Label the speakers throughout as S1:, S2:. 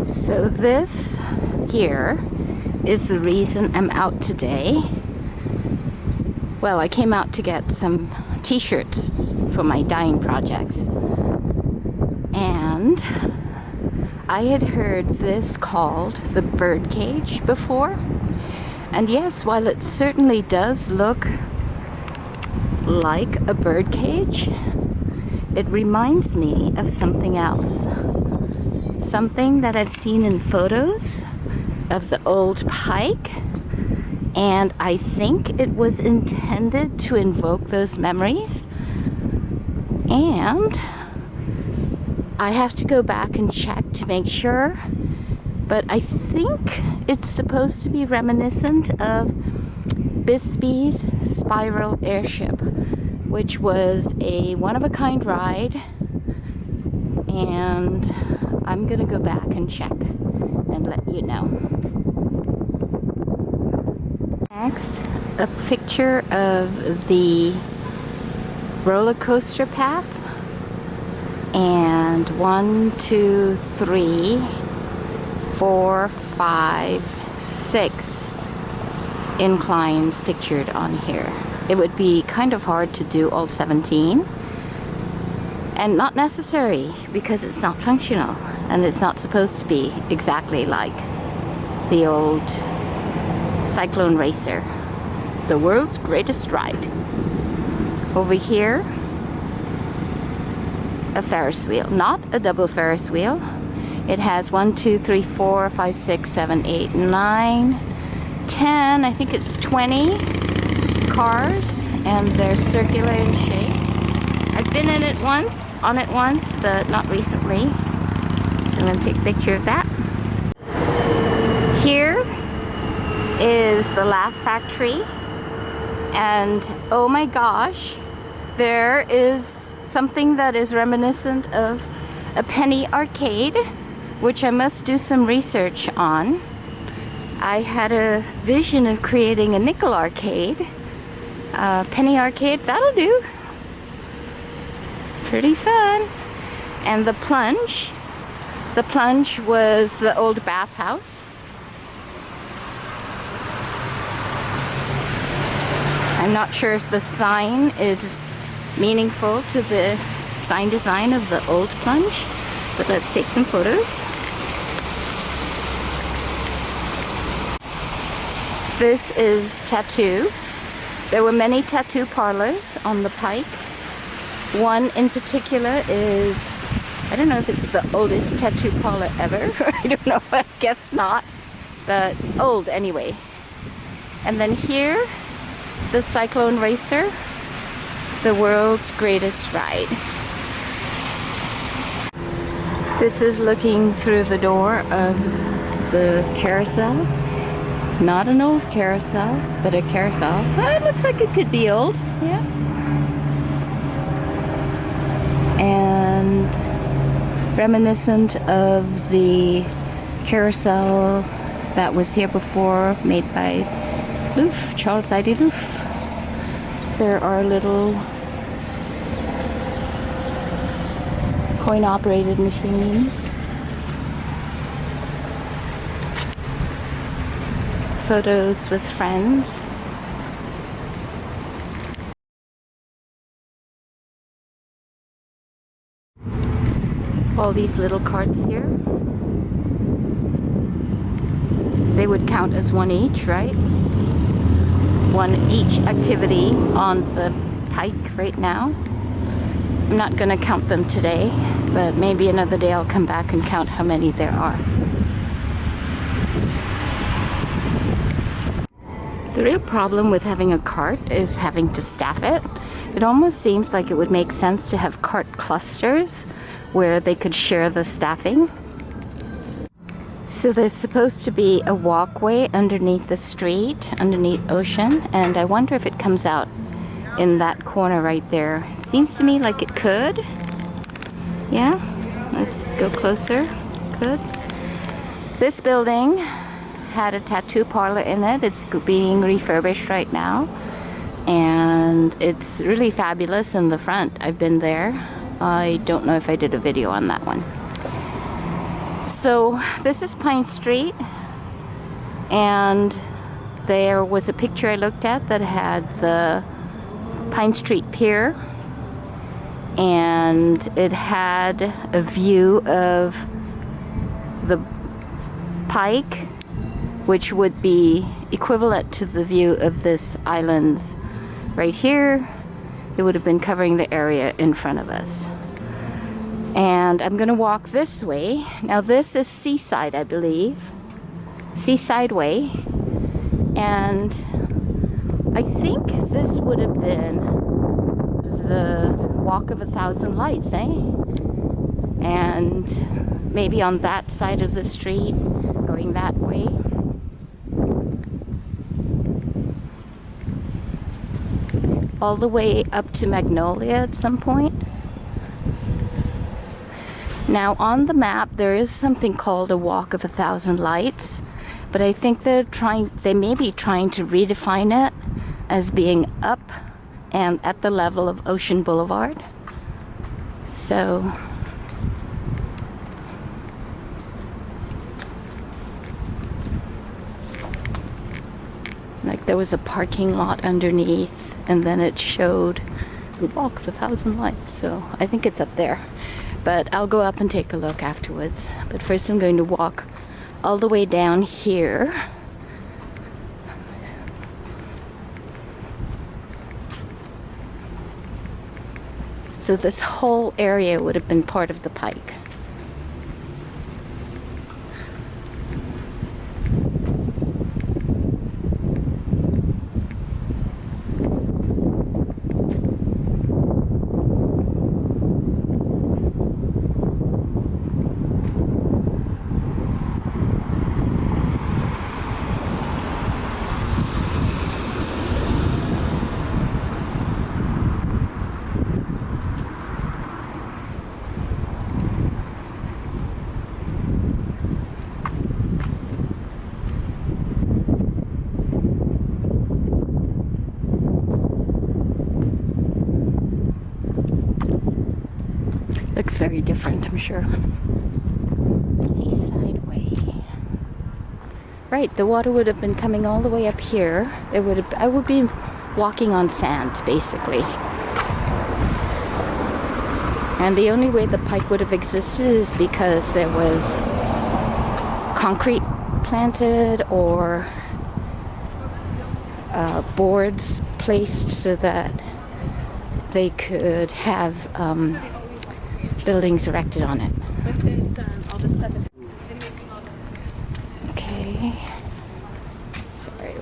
S1: So this here is the reason I'm out today. Well, I came out to get some t-shirts for my dyeing projects. And I had heard this called the bird cage before. And yes, while it certainly does look like a bird cage, it reminds me of something else. Something that I've seen in photos of the old pike, and I think it was intended to invoke those memories. And I have to go back and check to make sure, but I think it's supposed to be reminiscent of Bisbee's Spiral Airship, which was a one-of-a-kind ride, and I'm gonna go back and check and let you know. Next, a picture of the roller coaster path, and 1, 2, 3, 4, 5, 6 inclines pictured on here. It would be kind of hard to do all 17, and not necessary because it's not functional and it's not supposed to be exactly like the old Cyclone Racer, the world's greatest ride. Over here, a Ferris wheel, not a double Ferris wheel. It has 1, 2, 3, 4, 5, 6, 7, 8, 9, 10, I think it's 20 cars, and they're circular in shape. I've been in it once, but not recently. So I'm going to take a picture of that. Here is the Laugh Factory, and oh my gosh, there is something that is reminiscent of a penny arcade, which I must do some research on. I had a vision of creating a nickel arcade. Penny arcade, that'll do. Pretty fun. And the plunge was the old bathhouse. I'm not sure if the sign is meaningful to the sign design of the old plunge, but let's take some photos. This is tattoo. There were many tattoo parlors on the pike. One in particular is, I don't know if it's the oldest tattoo parlor ever. I don't know, I guess not, but old anyway. And then here, the Cyclone Racer, the world's greatest ride. This is looking through the door of the carousel. Not an old carousel, but a carousel. Oh, it looks like it could be old, yeah. And reminiscent of the carousel that was here before, made by Loof, Charles I.D. Loof. There are little coin-operated machines. Photos with friends. All these little carts here. They would count as one each, right? One each activity on the pike right now. I'm not going to count them today, but maybe another day I'll come back and count how many there are. The real problem with having a cart is having to staff it. It almost seems like it would make sense to have cart clusters where they could share the staffing. So there's supposed to be a walkway underneath the street, underneath Ocean, and I wonder if it comes out in that corner right there. It seems to me like it could. Yeah, let's go closer. Good. This building had a tattoo parlor in it. It's being refurbished right now, and it's really fabulous in the front. I've been there. I don't know if I did a video on that one. So this is Pine Street, and there was a picture I looked at that had the Pine Street Pier, and it had a view of the Pike, which would be equivalent to the view of this island's right here. It would have been covering the area in front of us. And I'm gonna walk this way. Now this is Seaside, I believe. Seaside Way. And I think this would have been the Walk of 1,000 Lights, eh? And maybe on that side of the street, going that way. All the way up to Magnolia at some point. Now on the map there is something called a Walk of 1,000 Lights, but I think they may be trying to redefine it as being up and at the level of Ocean Boulevard. So like there was a parking lot underneath, and then it showed the Walk of 1,000 Lights. So I think it's up there, but I'll go up and take a look afterwards. But first I'm going to walk all the way down here. So this whole area would have been part of the Pike. Looks very different, I'm sure. Seaside Way. Right, the water would have been coming all the way up here. I would be walking on sand, basically. And the only way the Pike would have existed is because there was concrete planted or boards placed so that they could have buildings erected on it.
S2: But since all the stuff is they're making all the...
S1: Okay. Sorry.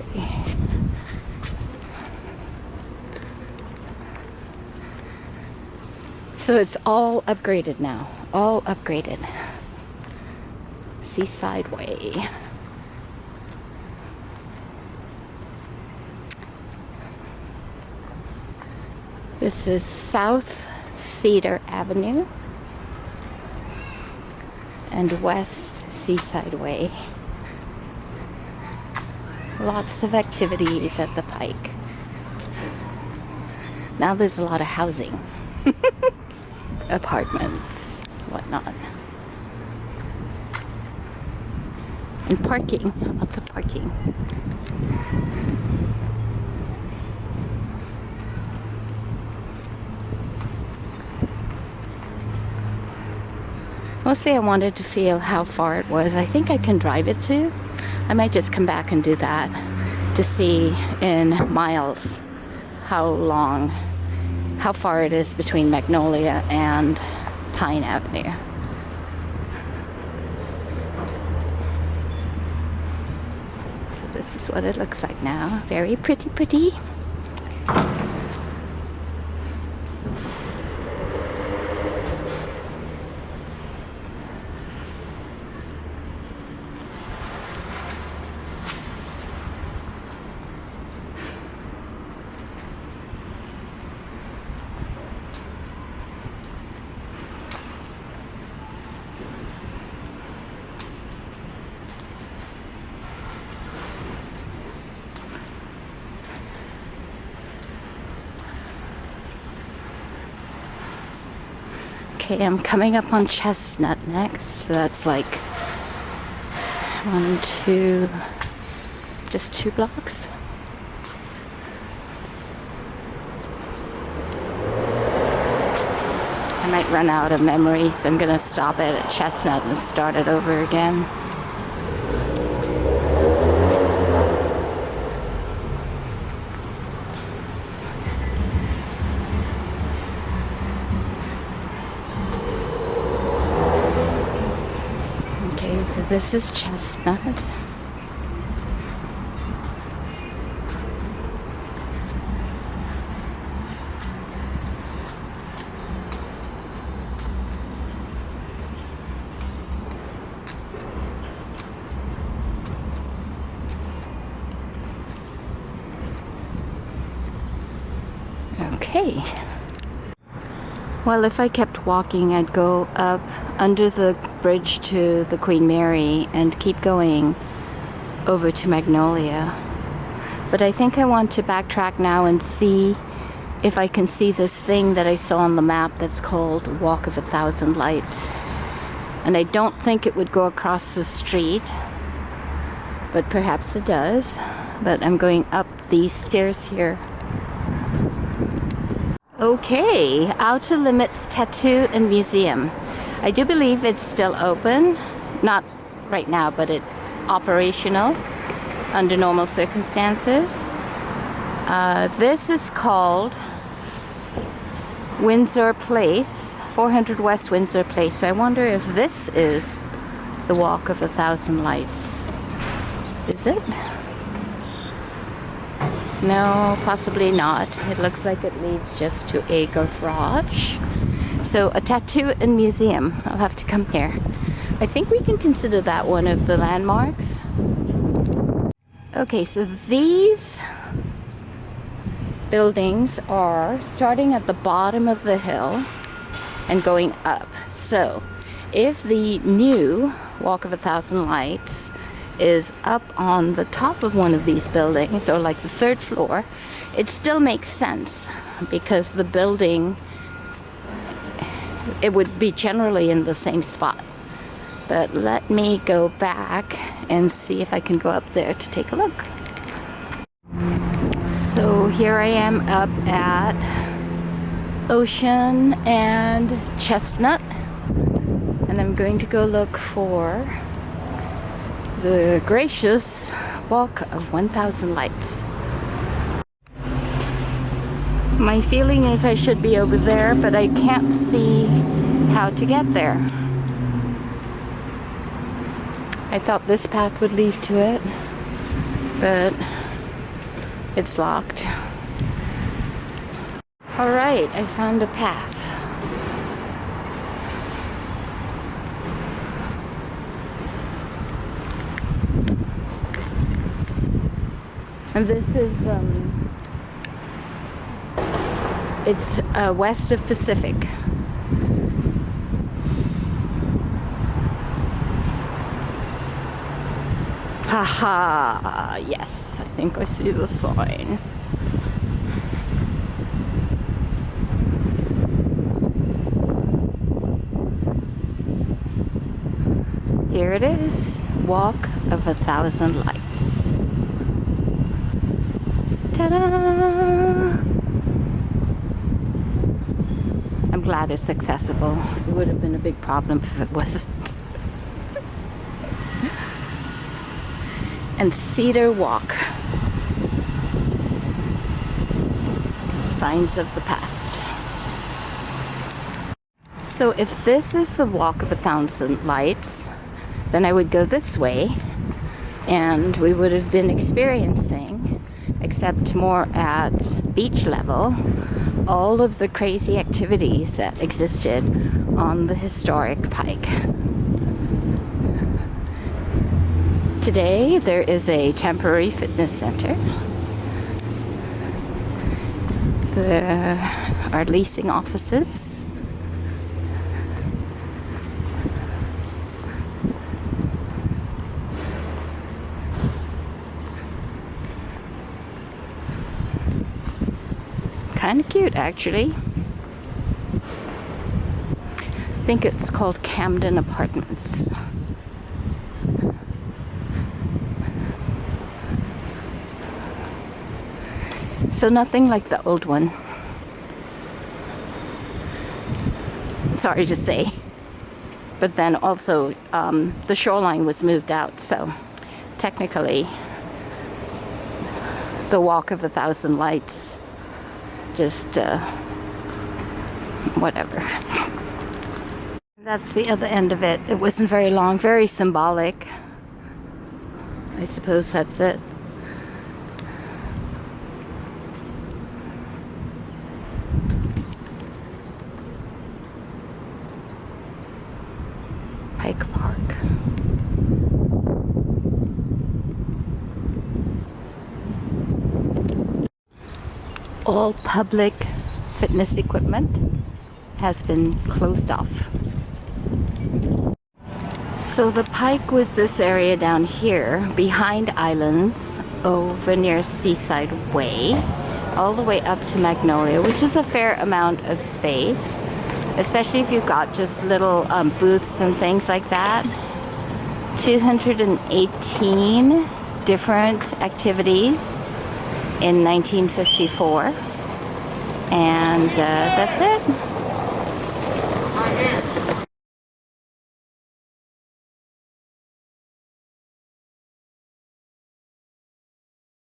S1: So it's all upgraded now. All upgraded. Seaside Way. This is South Cedar Avenue and West Seaside Way. Lots of activities at the Pike. Now there's a lot of housing. Apartments, whatnot. And parking, lots of parking. Mostly I wanted to feel how far it was. I think I can drive it too. I might just come back and do that to see in miles how far it is between Magnolia and Pine Avenue. So this is what it looks like now. Very pretty, pretty. Okay, I'm coming up on Chestnut next, so that's like 1, 2, just 2 blocks. I might run out of memory, so I'm gonna stop it at Chestnut and start it over again. Okay, so this is Chestnut. Okay. Well, if I kept walking, I'd go up under the bridge to the Queen Mary and keep going over to Magnolia. But I think I want to backtrack now and see if I can see this thing that I saw on the map that's called Walk of 1,000 Lights. And I don't think it would go across the street, but perhaps it does. But I'm going up these stairs here. Okay, Outer Limits Tattoo and Museum. I do believe it's still open. Not right now, but it's operational under normal circumstances. This is called Windsor Place, 400 West Windsor Place. So I wonder if this is the Walk of 1,000 Lights. Is it? No, possibly not. It looks like it leads just to a garage. So a tattoo and museum. I'll have to come here. I think we can consider that one of the landmarks. Okay, so these buildings are starting at the bottom of the hill and going up. So if the new Walk of 1,000 Lights is up on the top of one of these buildings, or like the 3rd floor, it still makes sense because the building, it would be generally in the same spot. But let me go back and see if I can go up there to take a look. So here I am up at Ocean and Chestnut, and I'm going to go look for the gracious Walk of 1,000 Lights. My feeling is I should be over there, but I can't see how to get there. I thought this path would lead to it, but it's locked. All right, I found a path. And this is, it's west of Pacific. Haha, yes, I think I see the sign. Here it is, Walk of 1,000 Lights. Ta-da! I'm glad it's accessible. It would have been a big problem if it wasn't. And Cedar Walk. Signs of the past. So if this is the Walk of 1,000 Lights, then I would go this way and we would have been experiencing, except more at beach level, all of the crazy activities that existed on the historic pike. Today there is a temporary fitness center. There are leasing offices. Kind of cute, actually. I think it's called Camden Apartments. So nothing like the old one. Sorry to say. But then also the shoreline was moved out, so technically the Walk of a Thousand Lights just whatever. That's the other end of it. It wasn't very long, very symbolic. I suppose that's it. Pike Park. All public fitness equipment has been closed off. So the Pike was this area down here behind Islands over near Seaside Way, all the way up to Magnolia, which is a fair amount of space, especially if you've got just little booths and things like that. 218 different activities in 1954, and that's it.